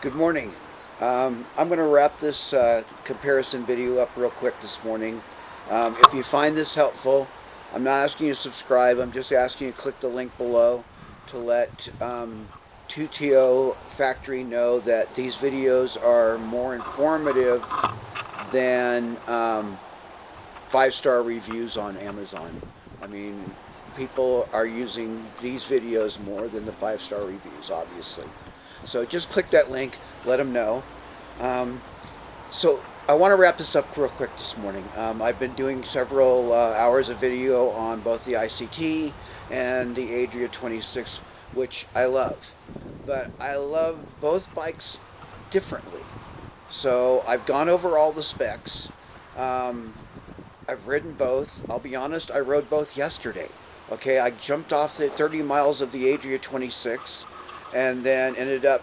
Good morning. I'm going to wrap this comparison video up real quick this morning. If you find this helpful, I'm not asking you to subscribe. I'm just asking you to click the link below to let Tuttio Factory know that these videos are more informative than 5-star reviews on Amazon. I mean, people are using these videos more than the 5-star reviews, obviously. So just click that link, let them know. So I want to wrap this up real quick this morning. I've been doing several hours of video on both the ICT and the Adria 26, which I love. But I love both bikes differently. So I've gone over all the specs. I've ridden both. I'll be honest, I rode both yesterday. Okay, I jumped off the 30 miles of the Adria 26 and then ended up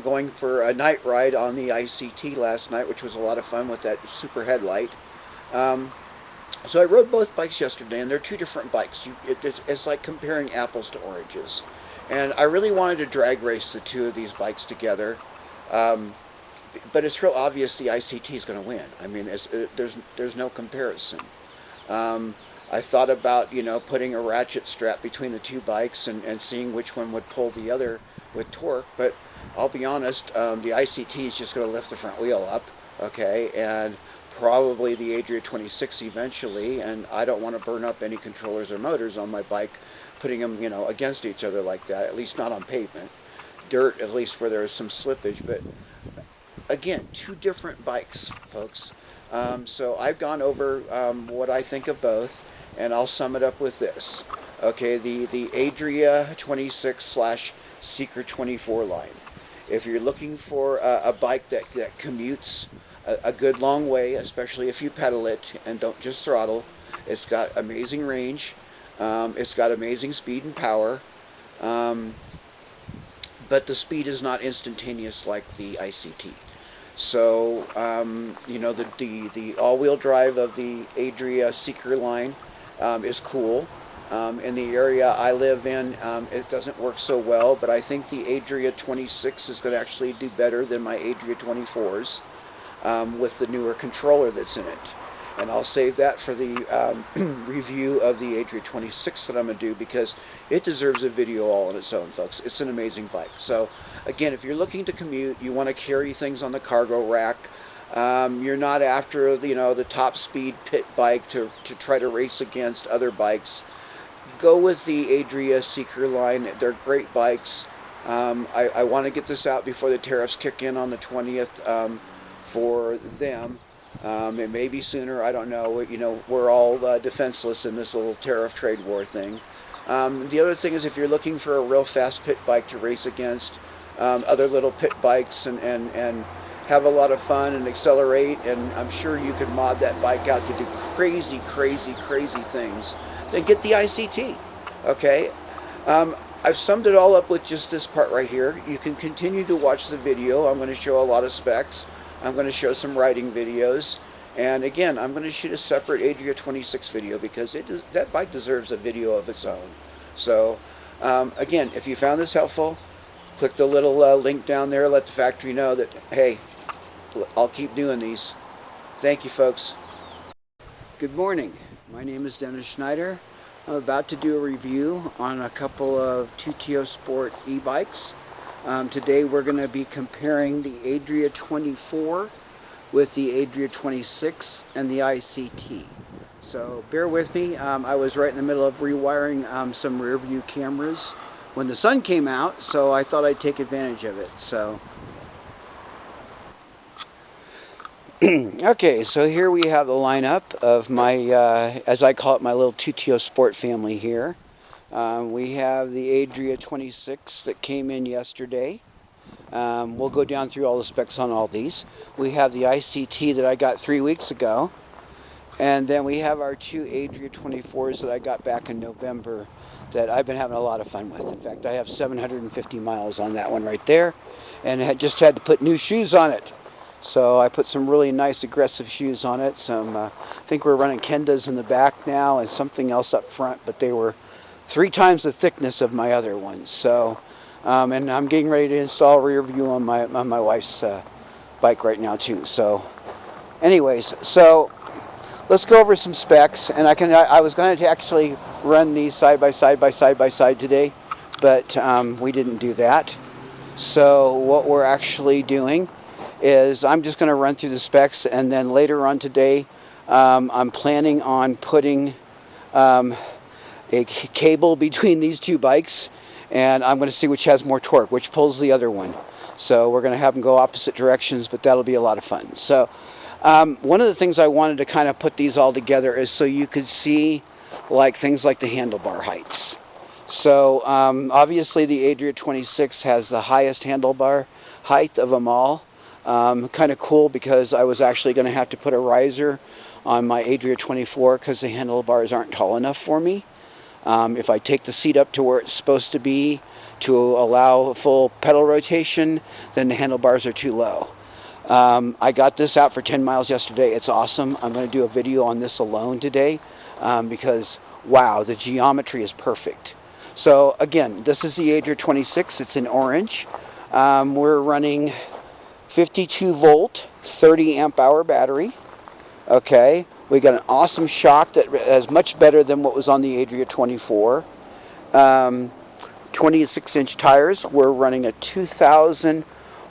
going for a night ride on the ICT last night, which was a lot of fun with that super headlight. So I rode both bikes yesterday, and they're two different bikes. It's like comparing apples to oranges. And I really wanted to drag race the two of these bikes together. But it's real obvious the ICT is going to win. I mean, there's no comparison. I thought about, putting a ratchet strap between the two bikes and seeing which one would pull the other with torque, but I'll be honest, the ICT is just going to lift the front wheel up, okay, and probably the Adria 26 eventually, and I don't want to burn up any controllers or motors on my bike, putting them, against each other like that, at least not on pavement. Dirt, at least where there's some slippage, but again, two different bikes, folks. So I've gone over what I think of both, and I'll sum it up with this. Okay, the Adria 26/Seeker 24 line. If you're looking for a bike that commutes a good long way, especially if you pedal it and don't just throttle, it's got amazing range, it's got amazing speed and power, but the speed is not instantaneous like the ICT. So, the all-wheel drive of the Adria Seeker line is cool. In the area I live in, it doesn't work so well, but I think the Adria 26 is going to actually do better than my Adria 24s with the newer controller that's in it. And I'll save that for the review of the Adria 26 that I'm going to do, because it deserves a video all on its own, folks. It's an amazing bike. So, again, if you're looking to commute, you want to carry things on the cargo rack, you're not after the top speed pit bike to try to race against other bikes, go with the Adria Seeker line. They're great bikes. I want to get this out before the tariffs kick in on the 20th for them. It may be sooner, I don't know. We're all defenseless in this little tariff trade war thing. The other thing is, if you're looking for a real fast pit bike to race against other little pit bikes and have a lot of fun and accelerate, and I'm sure you could mod that bike out to do crazy, crazy, crazy things, then get the ICT, okay? I've summed it all up with just this part right here. You can continue to watch the video. I'm going to show a lot of specs. I'm going to show some riding videos. And again, I'm going to shoot a separate Adria 26 video, because that bike deserves a video of its own. So, again, if you found this helpful, click the little link down there. Let the factory know that, hey, I'll keep doing these. Thank you, folks. Good morning. My name is Dennis Schneider. I'm about to do a review on a couple of Tuttio Sport e-bikes. Today we're going to be comparing the Adria 24 with the Adria 26 and the ICT. So bear with me. I was right in the middle of rewiring some rear view cameras when the sun came out, so I thought I'd take advantage of it. So okay, so here we have the lineup of my, as I call it, my little Tuttio Sport family here. We have the Adria 26 that came in yesterday. We'll go down through all the specs on all these. We have the ICT that I got 3 weeks ago. And then we have our two Adria 24s that I got back in November that I've been having a lot of fun with. In fact, I have 750 miles on that one right there. And I just had to put new shoes on it. So I put some really nice aggressive shoes on it. I think we're running Kendas in the back now and something else up front, but they were 3 times the thickness of my other ones. So And I'm getting ready to install rear view on my wife's bike right now too. So anyways, so let's go over some specs. And I was going to actually run these side by side today, but we didn't do that. So what we're actually doing is I'm just going to run through the specs, and then later on today I'm planning on putting a cable between these two bikes, and I'm going to see which has more torque, which pulls the other one. So we're going to have them go opposite directions, but that'll be a lot of fun. So one of the things I wanted to kind of put these all together is so you could see like things like the handlebar heights. So obviously the Adria 26 has the highest handlebar height of them all. Kind of cool because I was actually going to have to put a riser on my Adria 24 because the handlebars aren't tall enough for me. If I take the seat up to where it's supposed to be to allow full pedal rotation, then the handlebars are too low. I got this out for 10 miles yesterday. It's awesome. I'm going to do a video on this alone today because, wow, the geometry is perfect. So, again, this is the Adria 26. It's in orange. We're running 52 volt, 30 amp hour battery. Okay, we got an awesome shock that is much better than what was on the Adria 24. 26-inch tires. We're running a 2,000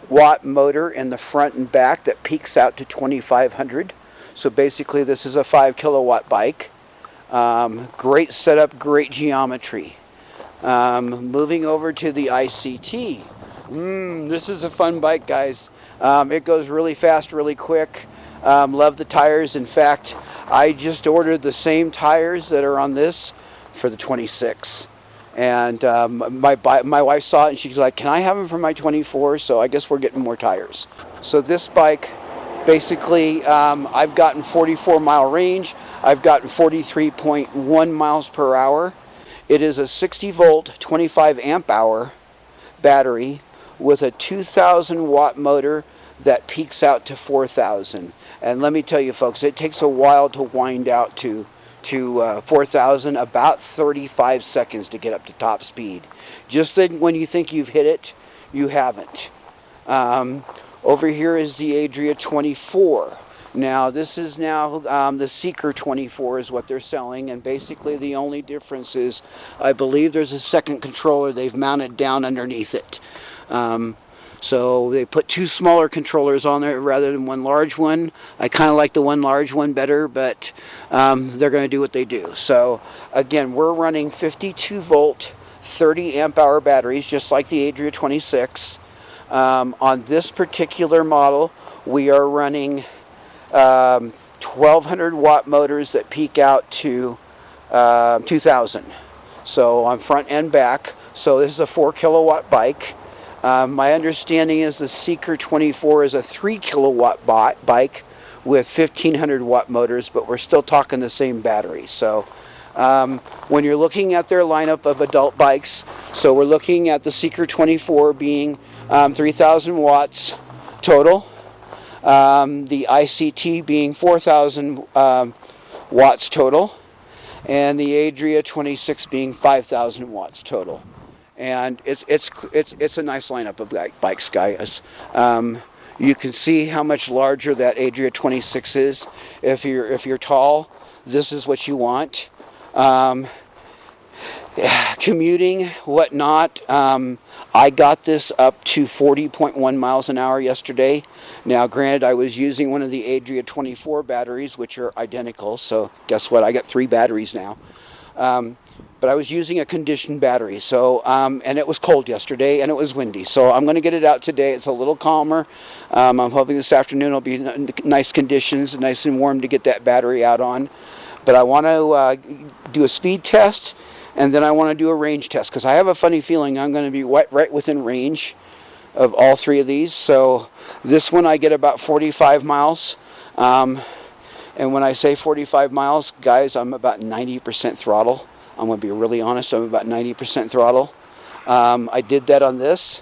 watt motor in the front and back that peaks out to 2,500. So basically this is a 5 kilowatt bike. Great setup, great geometry. Moving over to the ICT. This is a fun bike, guys. It goes really fast, really quick. Love the tires. In fact, I just ordered the same tires that are on this for the 26. And my wife saw it and she's like, can I have them for my 24? So I guess we're getting more tires. So this bike, basically, I've gotten 44 mile range. I've gotten 43.1 miles per hour. It is a 60 volt, 25 amp hour battery with a 2,000 watt motor that peaks out to 4,000. And let me tell you, folks, it takes a while to wind out to 4,000, about 35 seconds to get up to top speed. Just then when you think you've hit it, you haven't. Over here is the Adria 24. Now this is now the Seeker 24 is what they're selling, and basically the only difference is I believe there's a second controller they've mounted down underneath it. So they put two smaller controllers on there rather than one large one. I kind of like the one large one better, but they're going to do what they do. So again, we're running 52 volt, 30 amp hour batteries, just like the Adria 26. On this particular model, we are running 1,200 watt motors that peak out to 2,000. So on front and back. So this is a 4 kilowatt bike. My understanding is the Seeker 24 is a 3 kilowatt bike with 1,500 watt motors, but we're still talking the same battery. So when you're looking at their lineup of adult bikes, so we're looking at the Seeker 24 being 3,000 watts total, the ICT being 4,000 watts total, and the Adria 26 being 5,000 watts total. And it's a nice lineup of bikes, guys. You can see how much larger that Adria 26 is. If you're tall, this is what you want. Commuting, whatnot. I got this up to 40.1 miles an hour yesterday. Now, granted, I was using one of the Adria 24 batteries, which are identical. So guess what? I got 3 batteries now. But I was using a conditioned battery, so and it was cold yesterday and it was windy, so I'm going to get it out today. It's a little calmer. I'm hoping this afternoon will be nice conditions, nice and warm to get that battery out on. But I want to do a speed test, and then I want to do a range test because I have a funny feeling I'm going to be right within range of all 3 of these. So this one I get about 45 miles. And when I say 45 miles, guys, I'm about 90% throttle. I'm going to be really honest, I'm about 90% throttle. I did that on this.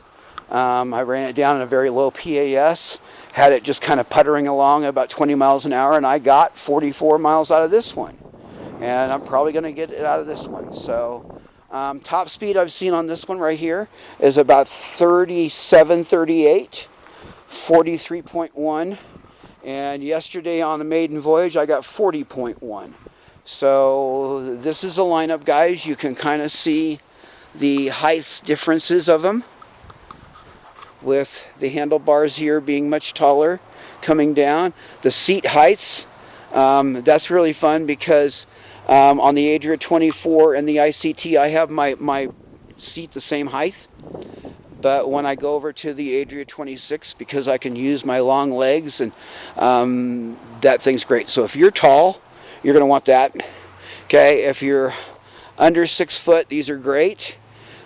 I ran it down in a very low PAS, had it just kind of puttering along at about 20 miles an hour, and I got 44 miles out of this one. And I'm probably going to get it out of this one. So Top speed I've seen on this one right here is about 37, 38, 43.1. And yesterday on the maiden voyage, I got 40.1. So this is a lineup, guys. You can kind of see the height differences of them, with the handlebars here being much taller coming down. The seat heights, that's really fun because on the Adria 24 and the ICT, I have my seat the same height. But when I go over to the Adria 26, because I can use my long legs, and that thing's great. So if you're tall, you're going to want that. Okay, if you're under 6 foot, these are great.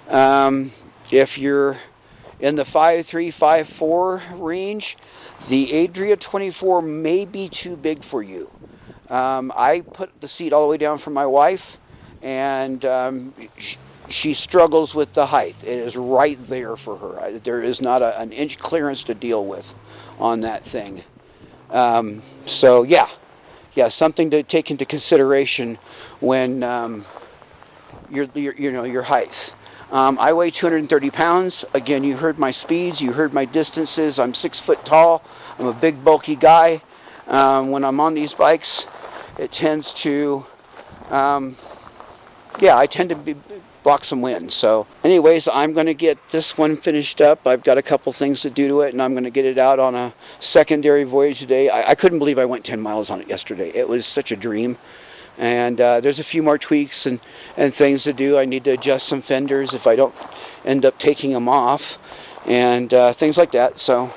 If you're in the 5'3", 5'4" range, the Adria 24 may be too big for you. I put the seat all the way down for my wife, and she struggles with the height. It is right there for her. There is not an inch clearance to deal with on that thing. So yeah, something to take into consideration when your height. I weigh 230 pounds. Again, you heard my speeds, you heard my distances. I'm 6 foot tall. I'm a big, bulky guy. When I'm on these bikes, it tends to, I tend to block some wind. So anyways, I'm going to get this one finished up. I've got a couple things to do to it, and I'm going to get it out on a secondary voyage today. I couldn't believe I went 10 miles on it yesterday. It was such a dream. And there's a few more tweaks and things to do. I need to adjust some fenders if I don't end up taking them off, and things like that. So